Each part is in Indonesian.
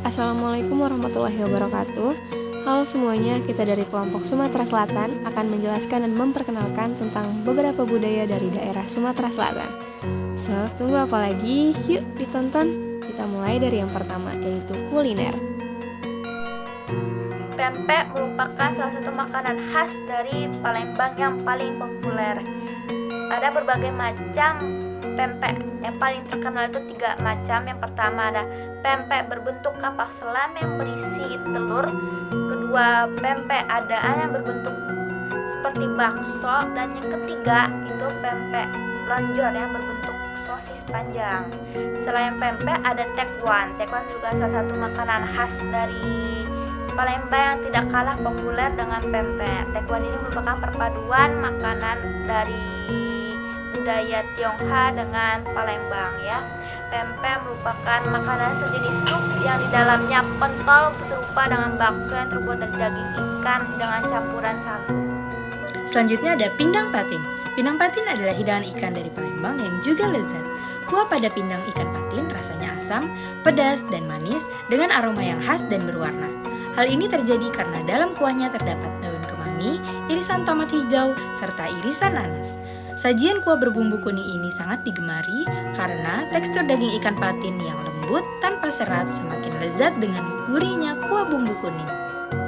Assalamualaikum warahmatullahi wabarakatuh. Halo semuanya, kita dari kelompok Sumatera Selatan akan menjelaskan dan memperkenalkan tentang beberapa budaya dari daerah Sumatera Selatan. So, tunggu apa lagi? Yuk ditonton. Kita mulai dari yang pertama, yaitu kuliner. Pempek merupakan salah satu makanan khas dari Palembang yang paling populer. Ada berbagai macam pempek. Yang paling terkenal itu 3 macam. Yang pertama ada pempek berbentuk kapak selam yang berisi telur. Kedua, pempek adaan yang berbentuk seperti bakso. Dan yang ketiga itu pempek lonjor yang berbentuk sosis panjang. Selain pempek ada tekwan. Tekwan juga salah satu makanan khas dari Palembang yang tidak kalah populer dengan pempek. Tekwan ini merupakan perpaduan makanan dari budaya Tionghoa dengan Palembang ya. Pempek merupakan makanan sejenis sup yang di dalamnya pentol serupa dengan bakso yang terbuat dari daging ikan dengan campuran sagu. Selanjutnya ada pindang patin. Pindang patin adalah hidangan ikan dari Palembang yang juga lezat. Kuah pada pindang ikan patin rasanya asam, pedas, dan manis dengan aroma yang khas dan berwarna. Hal ini terjadi karena dalam kuahnya terdapat daun kemangi, irisan tomat hijau, serta irisan nanas. Sajian kuah berbumbu kuning ini sangat digemari karena tekstur daging ikan patin yang lembut tanpa serat semakin lezat dengan gurihnya kuah bumbu kuning.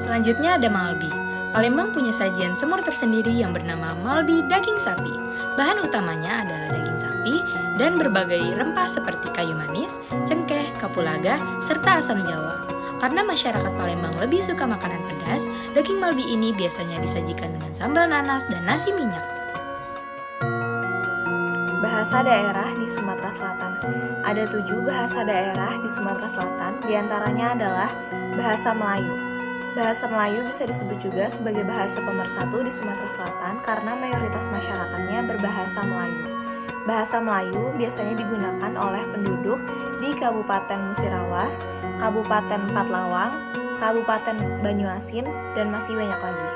Selanjutnya ada malbi. Palembang punya sajian semur tersendiri yang bernama malbi daging sapi. Bahan utamanya adalah daging sapi dan berbagai rempah seperti kayu manis, cengkeh, kapulaga, serta asam jawa. Karena masyarakat Palembang lebih suka makanan pedas, daging malbi ini biasanya disajikan dengan sambal nanas dan nasi minyak. Bahasa daerah di Sumatera Selatan. Ada 7 bahasa daerah di Sumatera Selatan, diantaranya adalah bahasa Melayu. Bahasa Melayu bisa disebut juga sebagai bahasa pemersatu di Sumatera Selatan karena mayoritas masyarakatnya berbahasa Melayu. Bahasa Melayu biasanya digunakan oleh penduduk di Kabupaten Musirawas, Kabupaten Pathlawang, Kabupaten Banyuasin, dan masih banyak lagi.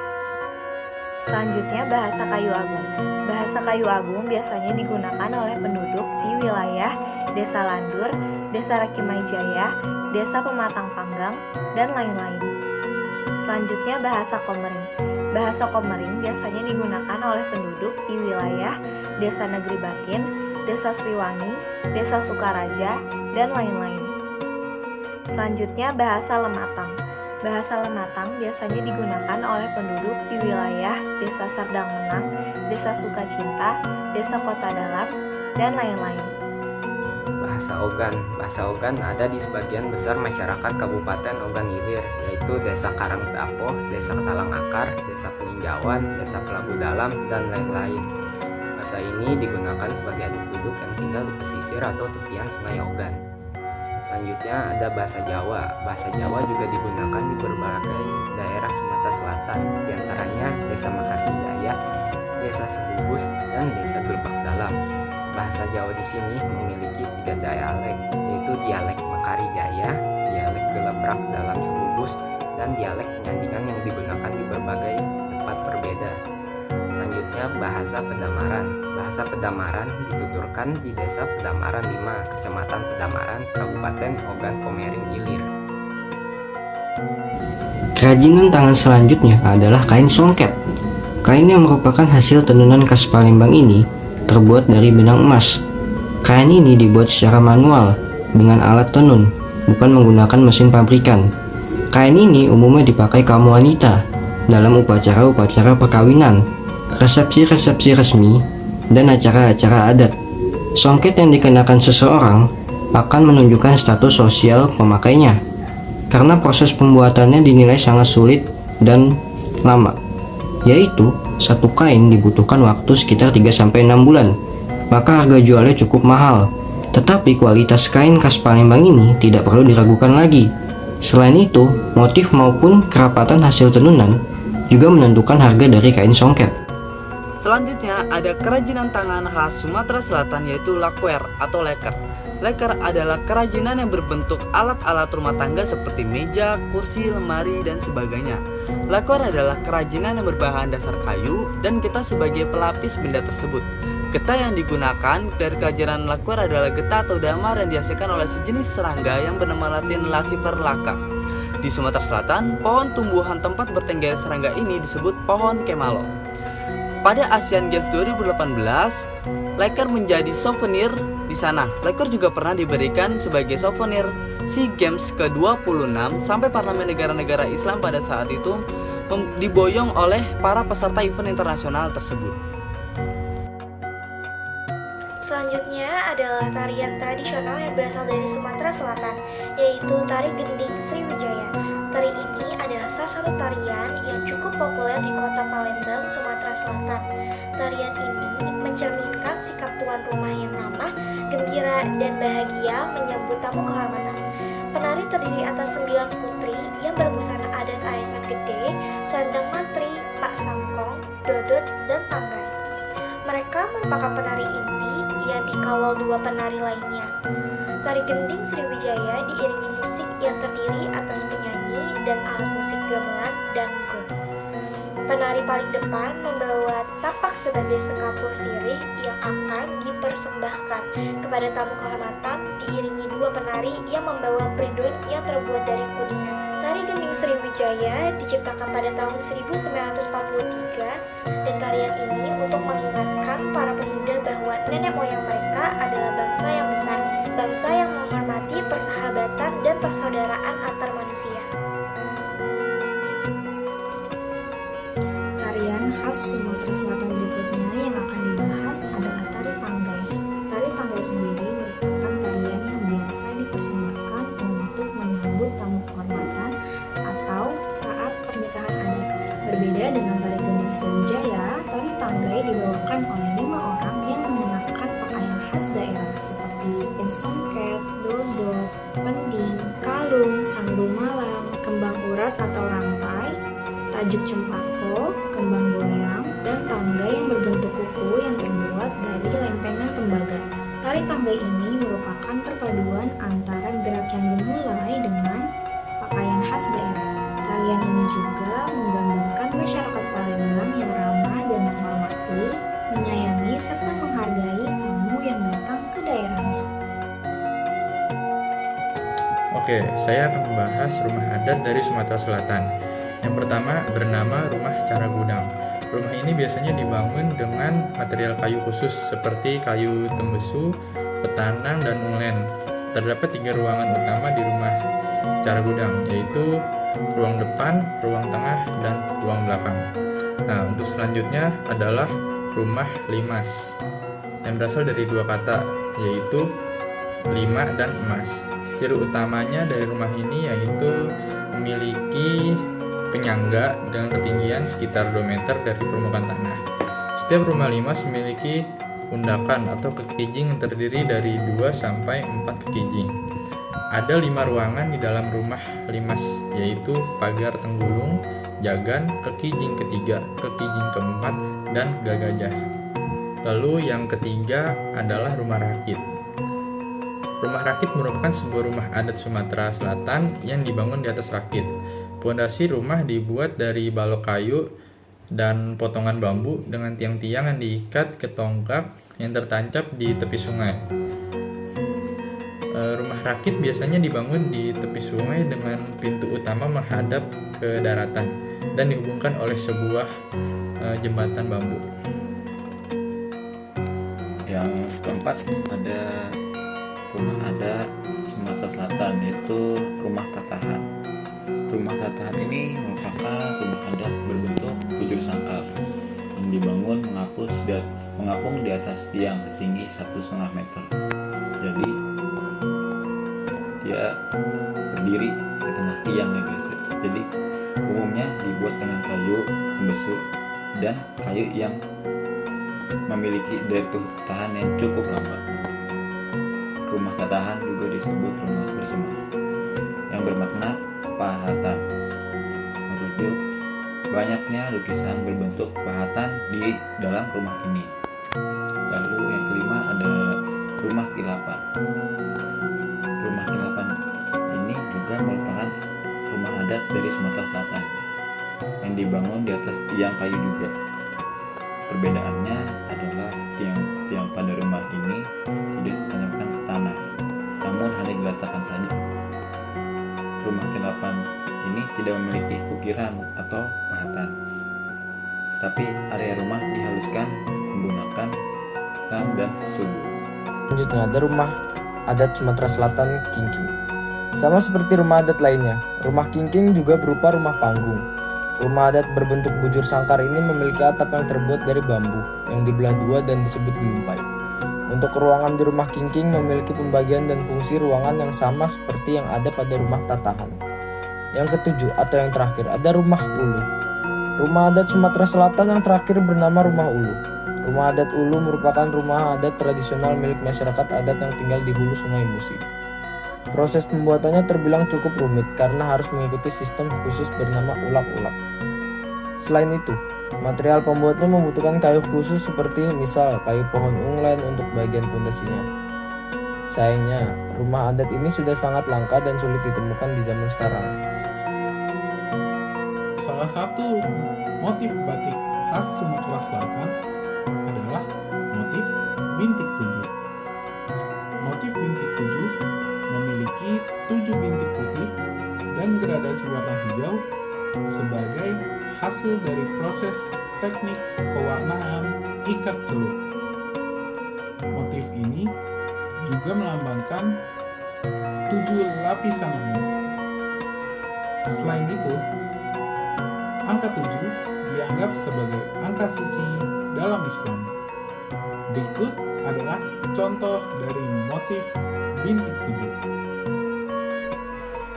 Selanjutnya bahasa Kayu Agung. Bahasa Kayu Agung biasanya digunakan oleh penduduk di wilayah Desa Landur, Desa Rakimai Jaya, Desa Pematang Panggang, dan lain-lain. Selanjutnya bahasa Komering. Bahasa Komering biasanya digunakan oleh penduduk di wilayah Desa Negeri Batin, Desa Sriwangi, Desa Sukaraja, dan lain-lain. Selanjutnya bahasa Lematang. Bahasa Lematang biasanya digunakan oleh penduduk di wilayah Desa Serdang Menang, Desa Sukacinta, Desa Kota Dalam, dan lain-lain. Bahasa Ogan. Bahasa Ogan ada di sebagian besar masyarakat Kabupaten Ogan Ilir, yaitu Desa Karangdapo, Desa Talang Akar, Desa Peninjauan, Desa Kelabu Dalam, dan lain-lain. Bahasa ini digunakan sebagai penduduk yang tinggal di pesisir atau tepian Sungai Ogan. Selanjutnya ada bahasa Jawa. Bahasa Jawa juga digunakan di berbagai daerah Sumatera Selatan, diantaranya Desa Makarjaya, Desa Sebubus, dan Desa Gelebak Dalam. Bahasa Jawa di sini memiliki 3 dialek, yaitu dialek Makarijaya, dialek Gelebak Dalam Sebubus, dan dialek penyandingan yang digunakan di berbagai tempat berbeda. Selanjutnya bahasa Pedamaran. Bahasa Pedamaran dituturkan di Desa Pedamaran 5, Kecamatan Pedamaran, Kabupaten Ogan Komering Ilir. Kerajinan tangan selanjutnya adalah kain songket. Kain yang merupakan hasil tenunan khas Palembang ini terbuat dari benang emas. Kain ini dibuat secara manual dengan alat tenun, bukan menggunakan mesin pabrikan. Kain ini umumnya dipakai kaum wanita dalam upacara-upacara perkawinan, resepsi-resepsi resmi, dan acara-acara adat. Songket yang dikenakan seseorang akan menunjukkan status sosial pemakainya, karena proses pembuatannya dinilai sangat sulit dan lama, yaitu satu kain dibutuhkan waktu sekitar 3-6 bulan, maka harga jualnya cukup mahal. Tetapi kualitas kain khas Palembang ini tidak perlu diragukan lagi. Selain itu, motif maupun kerapatan hasil tenunan juga menentukan harga dari kain songket. Selanjutnya ada kerajinan tangan khas Sumatera Selatan yaitu lakuer atau leker. Leker adalah kerajinan yang berbentuk alat-alat rumah tangga seperti meja, kursi, lemari, dan sebagainya. Lakuer adalah kerajinan yang berbahan dasar kayu dan getah sebagai pelapis benda tersebut. Getah yang digunakan dari kerajinan Laquer adalah getah atau damar yang dihasilkan oleh sejenis serangga yang bernama latin Lasifer laka. Di Sumatera Selatan, pohon tumbuhan tempat bertengger serangga ini disebut pohon kemalo. Pada Asian Games 2018, Laquer menjadi souvenir di sana. Laquer juga pernah diberikan sebagai souvenir SEA Games ke-26 sampai parlemen negara-negara Islam pada saat itu diboyong oleh para peserta event internasional tersebut. Selanjutnya adalah tarian tradisional yang berasal dari Sumatera Selatan, yaitu tari gending Sriwijaya. Tari ini adalah salah satu tarian yang cukup populer di kota Palembang, Sumatera Selatan. Tarian ini mencerminkan sikap tuan rumah yang ramah, gembira, dan bahagia menyambut tamu kehormatan. Penari terdiri atas 9 putri yang berbusana adat Aisan Gede, Sandang Mantri, Pak Sangkong, Dodot, dan Tanggai. Mereka merupakan penari inti yang dikawal 2 penari lainnya. Tari gending Sriwijaya diiringi musik yang terdiri atas penyanyi dan alat musik gamelan dan gong. Penari paling depan membawa tapak sebagai sekapur sirih yang akan dipersembahkan kepada tamu kehormatan, diiringi 2 penari yang membawa pridun yang terbuat dari kuningan. Tari gending Sriwijaya diciptakan pada tahun 1943 dan tarian ini untuk mengingatkan para pemuda bahwa nenek moyang mereka adalah bangsa yang besar, bangsa yang menghormati persahabatan dan persaudaraan antar manusia. Tarian khas Sumatera Selatan berikutnya yang akan dibahas adalah tari tanggai. Tari tanggai sendiri merupakan tarian yang biasa dipersembahkan untuk menyambut tamu kehormatan atau saat pernikahan adat. Berbeda dengan tari gending Sriwijaya, tari tanggai dibawakan oleh 5 orang yang mengenakan pakaian khas daerah seperti songket, dodot, pending, kalung, sandung malang, kembang urat atau rampai, tajuk cempako, kembang goyang, dan tanggai yang berbentuk kuku yang terbuat dari lempengan tembaga. Tari tanggai ini merupakan perpaduan antara gerak yang dimulai dengan pakaian khas daerah. Tarian ini juga menggambarkan masyarakat Palembang yang ramah dan menghormati, menyayangi, serta menghargai tamu yang datang ke daerahnya. Oke, saya akan membahas rumah adat dari Sumatera Selatan. Yang pertama bernama Rumah Cara Gudang. Rumah ini biasanya dibangun dengan material kayu khusus seperti kayu tembesu, petanang, dan ulen. Terdapat 3 ruangan utama di Rumah Cara Gudang, yaitu ruang depan, ruang tengah, dan ruang belakang. Nah, untuk selanjutnya adalah Rumah Limas yang berasal dari 2 kata, yaitu lima dan emas. Ciri utamanya dari rumah ini yaitu memiliki penyangga dengan ketinggian sekitar 2 meter dari permukaan tanah. Setiap rumah limas memiliki undakan atau kekijing yang terdiri dari 2 sampai 4 kekijing. Ada 5 ruangan di dalam rumah limas, yaitu pagar tenggulung, jagan, kekijing ketiga, kekijing keempat, dan gagajah. Lalu yang ketiga adalah rumah rakit. Rumah rakit merupakan sebuah rumah adat Sumatera Selatan yang dibangun di atas rakit. Pondasi rumah dibuat dari balok kayu dan potongan bambu dengan tiang-tiang yang diikat ke tonggak yang tertancap di tepi sungai. Rumah rakit biasanya dibangun di tepi sungai dengan pintu utama menghadap ke daratan dan dihubungkan oleh sebuah jembatan bambu. Yang keempat ada rumah adat Sumatera Selatan, yaitu rumah tatahan. Rumah tatahan ini merupakan rumah adat berbentuk bujur sangkal yang dibangun mengapung di atas tiang tinggi 1,5 meter. Jadi dia berdiri di tengah tiang ya guys. Jadi umumnya dibuat dengan kayu tembesu dan kayu yang memiliki daya tahan yang cukup lama. Rumah tatahan juga disebut rumah bersama, yang bermakna pahatan. Merujuk banyaknya lukisan berbentuk pahatan di dalam rumah ini. Lalu yang kelima ada rumah kilapan. Rumah kilapan ini juga merupakan rumah adat dari Sumatera Selatan yang dibangun di atas tiang kayu juga. Perbedaannya adalah tiang rumah ini tidak ditanamkan ke tanah, namun hanya diletakkan saja. Rumah tinapan ini tidak memiliki ukiran atau pahatan, tapi area rumah dihaluskan menggunakan ketan dan sudu. Selanjutnya ada rumah adat Sumatera Selatan Kingking. Sama seperti rumah adat lainnya, rumah Kingking juga berupa rumah panggung. Rumah adat berbentuk bujur sangkar ini memiliki atap yang terbuat dari bambu yang dibelah dua dan disebut gelumpai. Untuk ruangan di rumah Kingking memiliki pembagian dan fungsi ruangan yang sama seperti yang ada pada rumah tatahan. Yang ketujuh atau yang terakhir ada rumah ulu. Rumah adat Sumatera Selatan yang terakhir bernama rumah ulu. Rumah adat ulu merupakan rumah adat tradisional milik masyarakat adat yang tinggal di hulu Sungai Musi. Proses pembuatannya terbilang cukup rumit karena harus mengikuti sistem khusus bernama ulak-ulak. Selain itu, material pembuatnya membutuhkan kayu khusus seperti misal kayu pohon unglen untuk bagian pondasinya. Sayangnya, rumah adat ini sudah sangat langka dan sulit ditemukan di zaman sekarang. Salah satu motif batik khas Sumatera Selatan adalah motif bintik 7. Motif bintik 7 memiliki 7 bintik putih dan gradasi warna hijau sebagai hasil dari proses teknik pewarnaan ikat celup. Motif ini juga melambangkan 7 lapisan langit. Selain itu, angka 7 dianggap sebagai angka suci dalam Islam. Berikut adalah contoh dari motif bintik 7.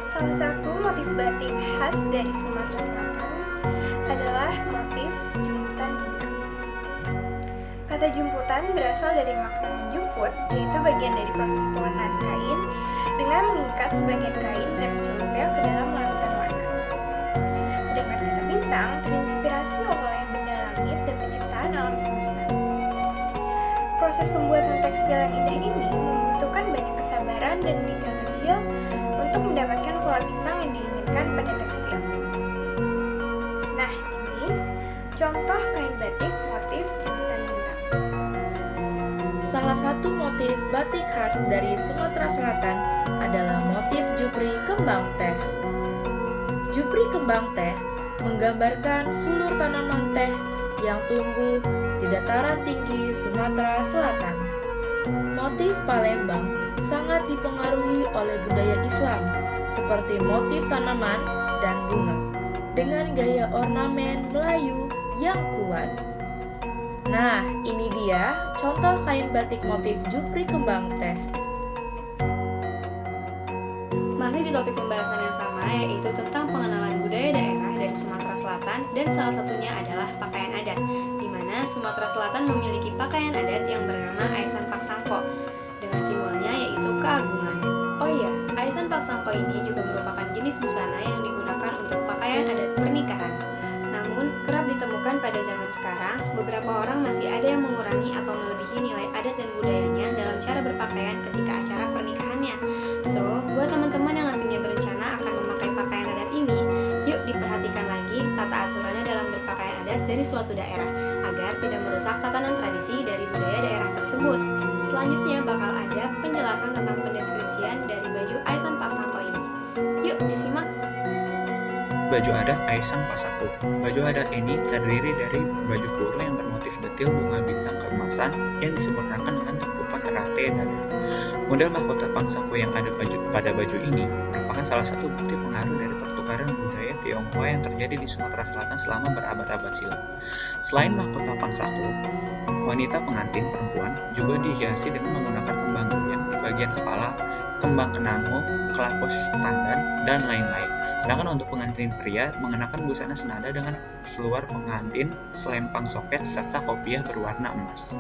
Salah satu motif batik khas dari Sumatera Selatan adalah motif jumputan bintang. Kata jumputan berasal dari makna menjemput, yaitu bagian dari proses pewarnaan kain dengan mengikat sebagian kain dan mencelupnya ke dalam larutan warna. Sedangkan kata bintang terinspirasi oleh benda langit dan penciptaan alam semesta. Proses pembuatan tekstil yang indah ini membutuhkan banyak kesabaran dan detail kecil untuk mendapatkan pola bintang yang diinginkan pada tekstil. Nah, ini contoh kain batik motif jumputan bintang. Salah satu motif batik khas dari Sumatera Selatan adalah motif jupri kembang teh. Jupri kembang teh menggambarkan sulur tanaman teh yang tumbuh di dataran tinggi Sumatera Selatan. Motif Palembang sangat dipengaruhi oleh budaya Islam, seperti motif tanaman dan bunga, dengan gaya ornamen Melayu yang kuat. Nah, ini dia contoh kain batik motif jupri kembang teh. Masih di topik pembahasan yang sama, yaitu tentang pengenalan budaya daerah dari Sumatera Selatan, dan salah satunya adalah pakaian adat, di mana Sumatera Selatan memiliki pakaian adat yang bernama Aisan Paksangko, dengan simbolnya yaitu keagungan. Oh iya, Aisan Paksangko ini juga merupakan jenis busana yang digunakan untuk pakaian adat pernikahan. Namun, kerap ditemukan pada zaman sekarang, beberapa orang masih ada yang mengurangi atau melebihi nilai adat dan budayanya dalam cara berpakaian ketika acara pernikahannya. So, buat teman-teman yang nantinya berencana akan memakai pakaian adat ini, yuk diperhatikan lagi tata aturannya dalam berpakaian adat dari suatu daerah, agar tidak merusak tatanan tradisi dari budaya daerah tersebut. Selanjutnya bakal ada penjelasan tentang pendeskripsian dari baju Aisan Paksangko ini. Yuk disimak. Baju adat Aisan Paksangko. Baju adat ini terdiri dari baju kurung yang bermotif detil bunga bintang keemasan yang disempurnakan dengan tumpukan terate dan model mahkota Paksangko yang ada pada baju ini merupakan salah satu bukti pengaruh dari pertukaran budaya Tionghoa yang terjadi di Sumatera Selatan selama berabad-abad silam. Selain mahkota Paksangko, wanita pengantin perempuan juga dihiasi dengan menggunakan kembang goyang di bagian kepala, kembang kenango, kelapos tandan, dan lain-lain. Sedangkan untuk pengantin pria mengenakan busana senada dengan seluar pengantin, selempang soket, serta kopiah berwarna emas.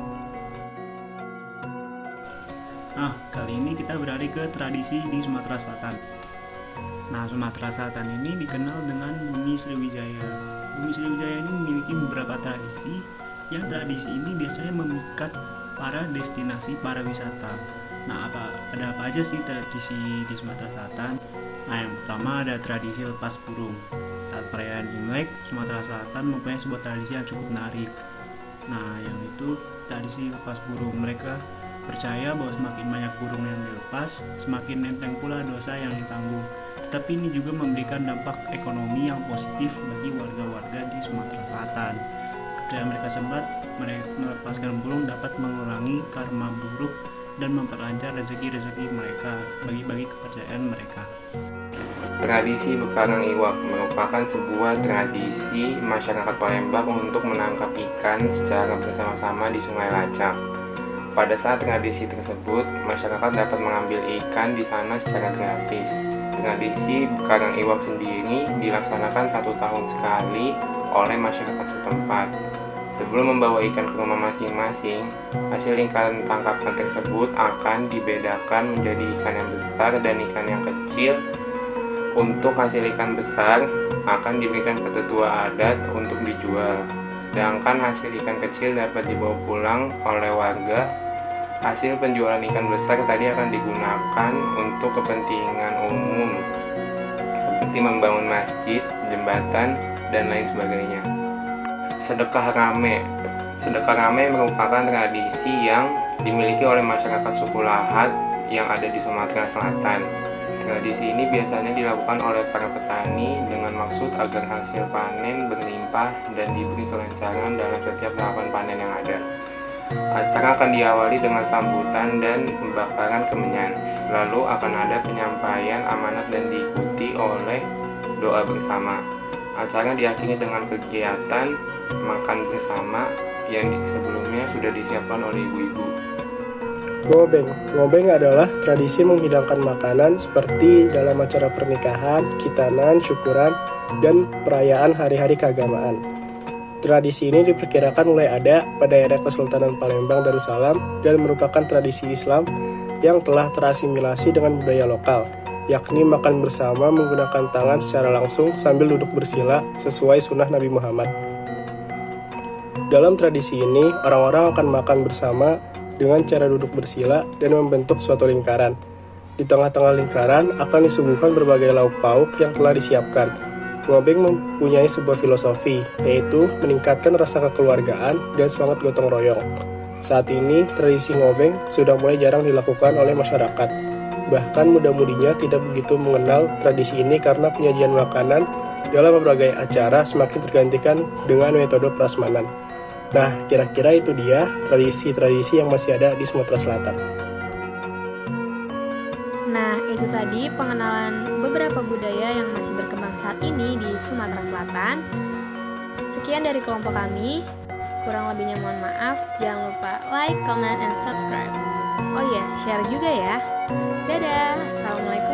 Nah, kali ini kita beralih ke tradisi di Sumatera Selatan. Nah, Sumatera Selatan ini dikenal dengan Bumi Sriwijaya. Bumi Sriwijaya ini memiliki beberapa tradisi, yang tradisi ini biasanya memikat para destinasi pariwisata. Nah, ada apa aja sih tradisi di Sumatera Selatan? Nah, yang pertama ada tradisi lepas burung. Saat perayaan Imlek, Sumatera Selatan mempunyai sebuah tradisi yang cukup menarik. Nah, yang itu tradisi lepas burung. Mereka Percaya bahwa semakin banyak burung yang dilepas, semakin enteng pula dosa yang ditanggung. Tetapi ini juga memberikan dampak ekonomi yang positif bagi warga-warga di Sumatera Selatan. Kepercayaan mereka sempat melepaskan burung dapat mengurangi karma buruk dan memperlancar rezeki-rezeki mereka, bagi-bagi kepercayaan mereka. Tradisi bekarang iwak merupakan sebuah tradisi masyarakat Palembang untuk menangkap ikan secara bersama-sama di Sungai Lacak. Pada saat tradisi tersebut, masyarakat dapat mengambil ikan di sana secara gratis. Tradisi bekarang iwak sendiri dilaksanakan 1 tahun sekali oleh masyarakat setempat. Sebelum membawa ikan ke rumah masing-masing, hasil ikan tangkapan tersebut akan dibedakan menjadi ikan yang besar dan ikan yang kecil. Untuk hasil ikan besar akan diberikan ke tetua adat untuk dijual, sedangkan hasil ikan kecil dapat dibawa pulang oleh warga. Hasil penjualan ikan besar tadi akan digunakan untuk kepentingan umum, seperti membangun masjid, jembatan, dan lain sebagainya. Sedekah rame. Sedekah rame merupakan tradisi yang dimiliki oleh masyarakat suku Lahat yang ada di Sumatera Selatan. Tradisi ini biasanya dilakukan oleh para petani dengan maksud agar hasil panen berlimpah dan diberi kelancaran dalam setiap tahapan panen yang ada. Acara akan diawali dengan sambutan dan pembakaran kemenyan. Lalu akan ada penyampaian amanat dan diikuti oleh doa bersama. Acara diakhiri dengan kegiatan makan bersama yang sebelumnya sudah disiapkan oleh ibu-ibu. Ngobeng. Ngobeng adalah tradisi menghidangkan makanan seperti dalam acara pernikahan, khitanan, syukuran, dan perayaan hari-hari keagamaan. Tradisi ini diperkirakan mulai ada pada era Kesultanan Palembang Darussalam dan merupakan tradisi Islam yang telah terasimilasi dengan budaya lokal, yakni makan bersama menggunakan tangan secara langsung sambil duduk bersila sesuai sunnah Nabi Muhammad. Dalam tradisi ini, orang-orang akan makan bersama dengan cara duduk bersila dan membentuk suatu lingkaran. Di tengah-tengah lingkaran akan disuguhkan berbagai lauk pauk yang telah disiapkan. Ngobeng mempunyai sebuah filosofi, yaitu meningkatkan rasa kekeluargaan dan semangat gotong royong. Saat ini, tradisi ngobeng sudah mulai jarang dilakukan oleh masyarakat. Bahkan muda-mudinya tidak begitu mengenal tradisi ini karena penyajian makanan dalam berbagai acara semakin tergantikan dengan metode prasmanan. Nah, kira-kira itu dia tradisi-tradisi yang masih ada di Sumatera Selatan. Nah, itu tadi pengenalan beberapa budaya yang masih berkembang saat ini di Sumatera Selatan. Sekian dari kelompok kami. Kurang lebihnya mohon maaf. Jangan lupa like, comment, and subscribe. Oh iya, share juga ya. Dadah. Assalamualaikum.